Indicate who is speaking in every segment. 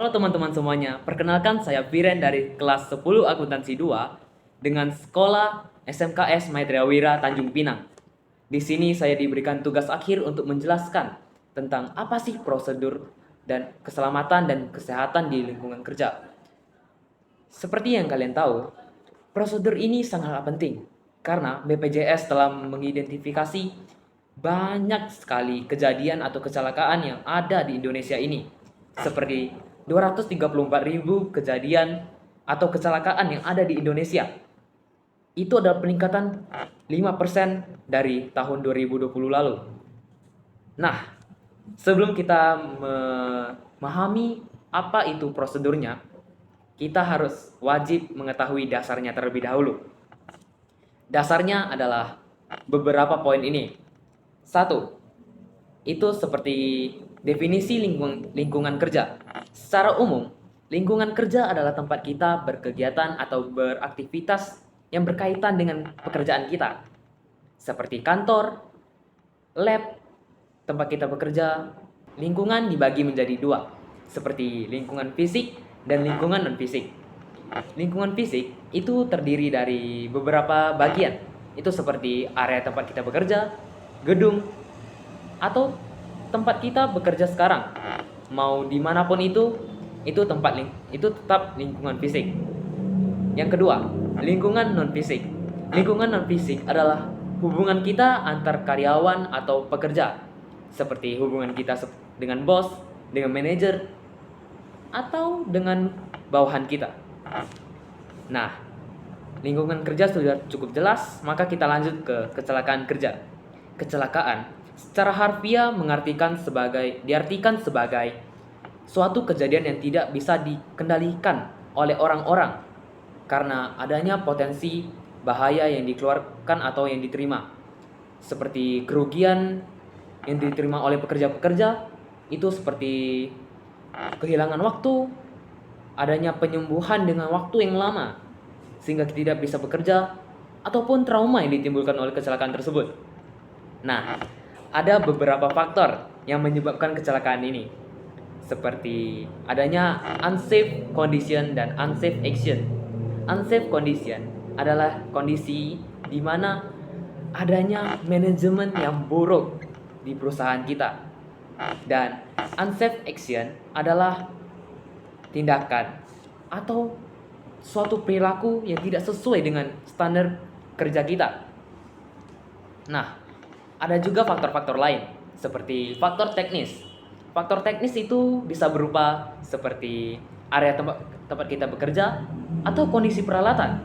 Speaker 1: Halo teman-teman semuanya, perkenalkan saya Viren dari kelas 10 Akuntansi 2 dengan sekolah SMKS Maitreya Wira Tanjung Pinang. Di sini saya diberikan tugas akhir untuk menjelaskan tentang apa sih prosedur dan keselamatan dan kesehatan di lingkungan kerja. Seperti yang kalian tahu, prosedur ini sangatlah penting karena BPJS telah mengidentifikasi banyak sekali kejadian atau kecelakaan yang ada di Indonesia ini. Seperti 234.000 kejadian atau kecelakaan yang ada di Indonesia. Itu adalah peningkatan 5% dari tahun 2020 lalu. Nah, sebelum kita memahami apa itu prosedurnya, kita harus wajib mengetahui dasarnya terlebih dahulu. Dasarnya adalah beberapa poin ini. Satu, itu seperti definisi lingkungan kerja. Secara umum, lingkungan kerja adalah tempat kita berkegiatan atau beraktivitas yang berkaitan dengan pekerjaan kita. Seperti kantor, lab, tempat kita bekerja. Lingkungan dibagi menjadi dua, seperti lingkungan fisik dan lingkungan non-fisik. Lingkungan fisik itu terdiri dari beberapa bagian. Itu seperti area tempat kita bekerja, gedung, atau tempat kita bekerja sekarang. Mau dimanapun itu itu tetap lingkungan fisik. Yang kedua, lingkungan non-fisik. Lingkungan non-fisik adalah hubungan kita antar karyawan atau pekerja, seperti hubungan kita dengan bos, dengan manajer, atau dengan bawahan kita. Nah, lingkungan kerja sudah cukup jelas, maka kita lanjut ke kecelakaan kerja. Kecelakaan secara harfiah diartikan sebagai suatu kejadian yang tidak bisa dikendalikan oleh orang-orang karena adanya potensi bahaya yang dikeluarkan atau yang diterima. Seperti kerugian yang diterima oleh pekerja-pekerja itu seperti kehilangan waktu, adanya penyembuhan dengan waktu yang lama sehingga tidak bisa bekerja, ataupun trauma yang ditimbulkan oleh kecelakaan tersebut. Nah, ada beberapa faktor yang menyebabkan kecelakaan ini, seperti adanya unsafe condition dan unsafe action. Unsafe condition adalah kondisi di mana adanya manajemen yang buruk di perusahaan kita. Dan unsafe action adalah tindakan atau suatu perilaku yang tidak sesuai dengan standar kerja kita. Nah, ada juga faktor-faktor lain seperti faktor teknis. Faktor teknis itu bisa berupa seperti area tempat kita bekerja atau kondisi peralatan.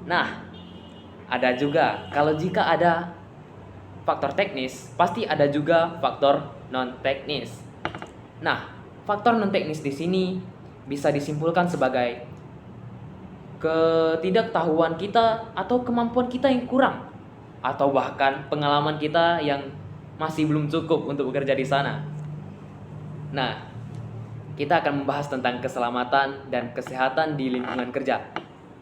Speaker 1: Nah, ada juga kalau jika ada faktor teknis, pasti ada juga faktor non teknis. Nah, faktor non teknis di sini bisa disimpulkan sebagai ketidaktahuan kita atau kemampuan kita yang kurang, atau bahkan pengalaman kita yang masih belum cukup untuk bekerja di sana. Nah, kita akan membahas tentang keselamatan dan kesehatan di lingkungan kerja.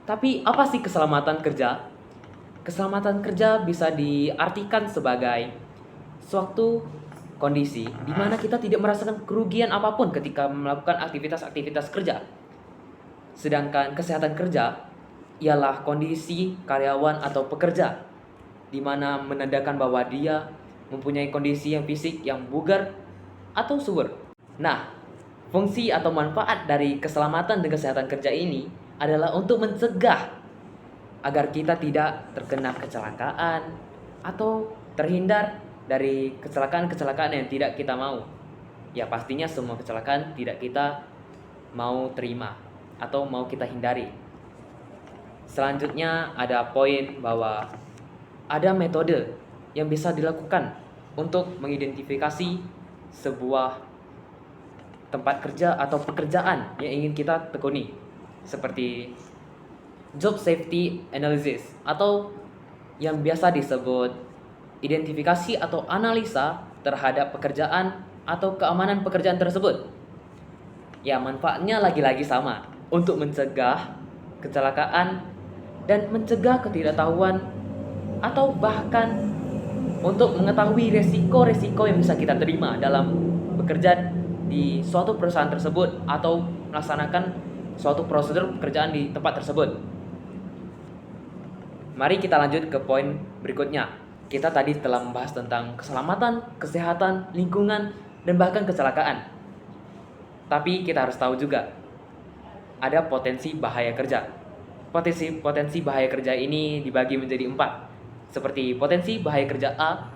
Speaker 1: Tapi apa sih keselamatan kerja? Keselamatan kerja bisa diartikan sebagai suatu kondisi di mana kita tidak merasakan kerugian apapun ketika melakukan aktivitas-aktivitas kerja. Sedangkan kesehatan kerja ialah kondisi karyawan atau pekerja di mana menandakan bahwa dia mempunyai kondisi yang fisik yang bugar atau subur. Nah, fungsi atau manfaat dari keselamatan dan kesehatan kerja ini adalah untuk mencegah agar kita tidak terkena kecelakaan atau terhindar dari kecelakaan-kecelakaan yang tidak kita mau. Ya pastinya semua kecelakaan tidak kita mau terima atau mau kita hindari. Selanjutnya ada poin bahwa ada metode yang bisa dilakukan untuk mengidentifikasi sebuah tempat kerja atau pekerjaan yang ingin kita tekuni, seperti job safety analysis atau yang biasa disebut identifikasi atau analisa terhadap pekerjaan atau keamanan pekerjaan tersebut. Ya, manfaatnya lagi-lagi sama, untuk mencegah kecelakaan dan mencegah ketidaktahuan atau bahkan untuk mengetahui resiko-resiko yang bisa kita terima dalam bekerja di suatu perusahaan tersebut atau melaksanakan suatu prosedur pekerjaan di tempat tersebut. Mari kita lanjut ke poin berikutnya. Kita tadi telah membahas tentang keselamatan, kesehatan, lingkungan, dan bahkan kecelakaan. Tapi kita harus tahu juga, ada potensi bahaya kerja. Potensi bahaya kerja ini dibagi menjadi 4. Seperti potensi bahaya kerja A,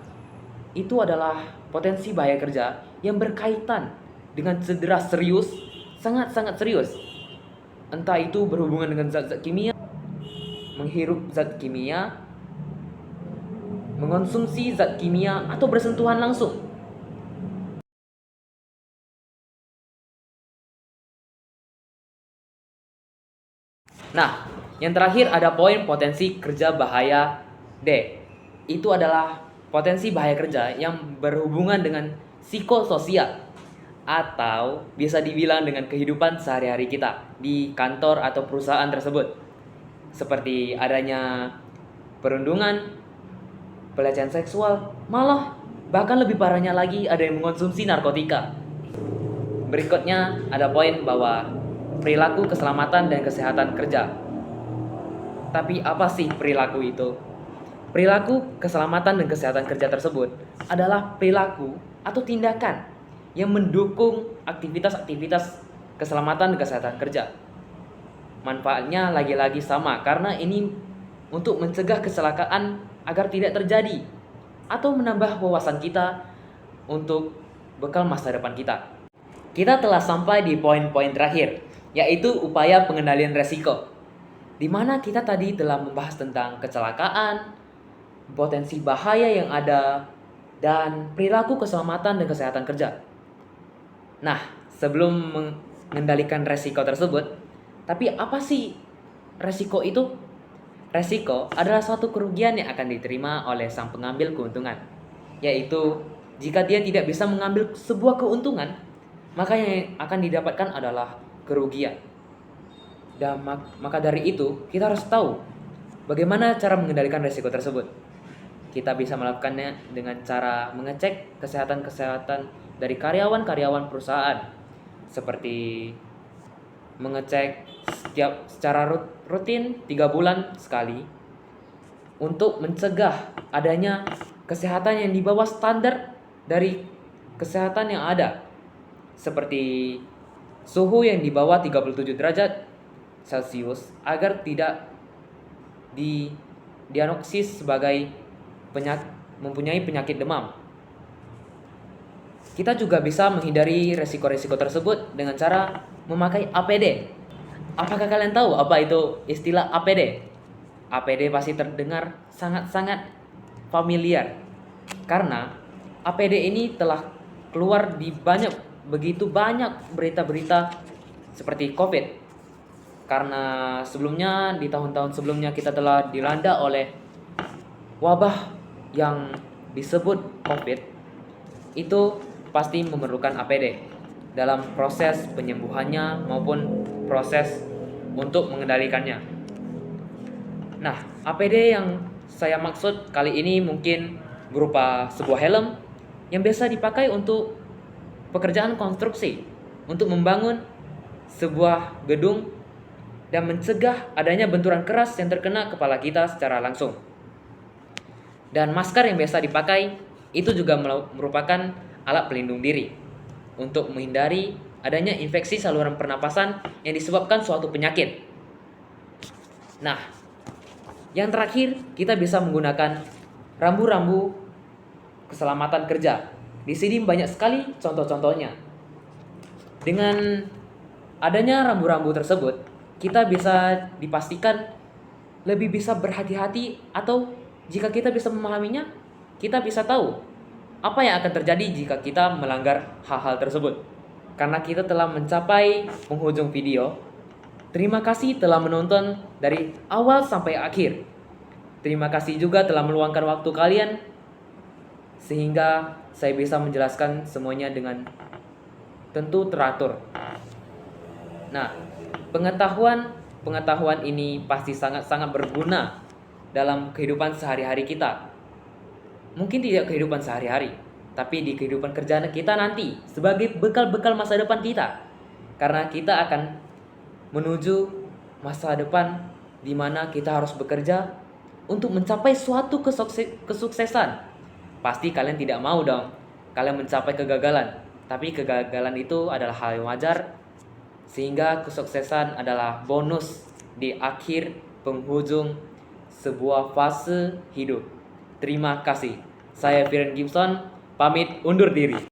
Speaker 1: itu adalah potensi bahaya kerja yang berkaitan dengan cedera serius, sangat-sangat serius. Entah itu berhubungan dengan zat-zat kimia, menghirup zat kimia, mengonsumsi zat kimia, atau bersentuhan langsung. Nah, yang terakhir ada poin potensi kerja bahaya D. Itu adalah potensi bahaya kerja yang berhubungan dengan psikososial atau bisa dibilang dengan kehidupan sehari-hari kita di kantor atau perusahaan tersebut. Seperti adanya perundungan, pelecehan seksual, malah bahkan lebih parahnya lagi ada yang mengonsumsi narkotika. Berikutnya ada poin bahwa perilaku keselamatan dan kesehatan kerja. Tapi apa sih perilaku itu? Perilaku keselamatan dan kesehatan kerja tersebut adalah perilaku atau tindakan yang mendukung aktivitas-aktivitas keselamatan dan kesehatan kerja. Manfaatnya lagi-lagi sama, karena ini untuk mencegah kecelakaan agar tidak terjadi atau menambah wawasan kita untuk bekal masa depan kita. Kita telah sampai di poin-poin terakhir, yaitu upaya pengendalian resiko, di mana kita tadi telah membahas tentang kecelakaan, potensi bahaya yang ada, dan perilaku keselamatan dan kesehatan kerja. Nah, sebelum mengendalikan resiko tersebut, tapi apa sih resiko itu? Resiko adalah suatu kerugian yang akan diterima oleh sang pengambil keuntungan, yaitu jika dia tidak bisa mengambil sebuah keuntungan, maka yang akan didapatkan adalah kerugian. Dan maka dari itu, kita harus tahu bagaimana cara mengendalikan resiko tersebut. Kita bisa melakukannya dengan cara mengecek kesehatan-kesehatan dari karyawan-karyawan perusahaan, seperti mengecek secara rutin 3 bulan sekali untuk mencegah adanya kesehatan yang di bawah standar dari kesehatan yang ada, seperti suhu yang di bawah 37 derajat Celcius agar tidak didiagnosis sebagai mempunyai penyakit demam. Kita juga bisa menghindari resiko-resiko tersebut dengan cara memakai APD. Apakah kalian tahu apa itu istilah APD? APD pasti terdengar sangat-sangat familiar, karena APD ini telah keluar di begitu banyak berita-berita seperti COVID. Karena sebelumnya, di tahun-tahun sebelumnya kita telah dilanda oleh wabah yang disebut COVID, itu pasti memerlukan APD dalam proses penyembuhannya maupun proses untuk mengendalikannya. Nah, APD yang saya maksud kali ini mungkin berupa sebuah helm yang biasa dipakai untuk pekerjaan konstruksi, untuk membangun sebuah gedung dan mencegah adanya benturan keras yang terkena kepala kita secara langsung. Dan masker yang biasa dipakai itu juga merupakan alat pelindung diri untuk menghindari adanya infeksi saluran pernapasan yang disebabkan suatu penyakit. Nah, yang terakhir kita bisa menggunakan rambu-rambu keselamatan kerja. Di sini banyak sekali contoh-contohnya. Dengan adanya rambu-rambu tersebut, kita bisa dipastikan lebih bisa berhati-hati, atau jika kita bisa memahaminya, kita bisa tahu apa yang akan terjadi jika kita melanggar hal-hal tersebut. Karena kita telah mencapai penghujung video. Terima kasih telah menonton dari awal sampai akhir. Terima kasih juga telah meluangkan waktu kalian sehingga saya bisa menjelaskan semuanya dengan tentu teratur. Nah, pengetahuan ini pasti sangat-sangat berguna dalam kehidupan sehari-hari kita. Mungkin tidak kehidupan sehari-hari, tapi di kehidupan kerjaan kita nanti sebagai bekal-bekal masa depan kita. Karena kita akan menuju masa depan di mana kita harus bekerja untuk mencapai suatu kesuksesan. Pasti kalian tidak mau dong kalian mencapai kegagalan, tapi kegagalan itu adalah hal yang wajar, sehingga kesuksesan adalah bonus di akhir penghujung sebuah fase hidup. Terima kasih. Saya Viren Gibson, pamit undur diri.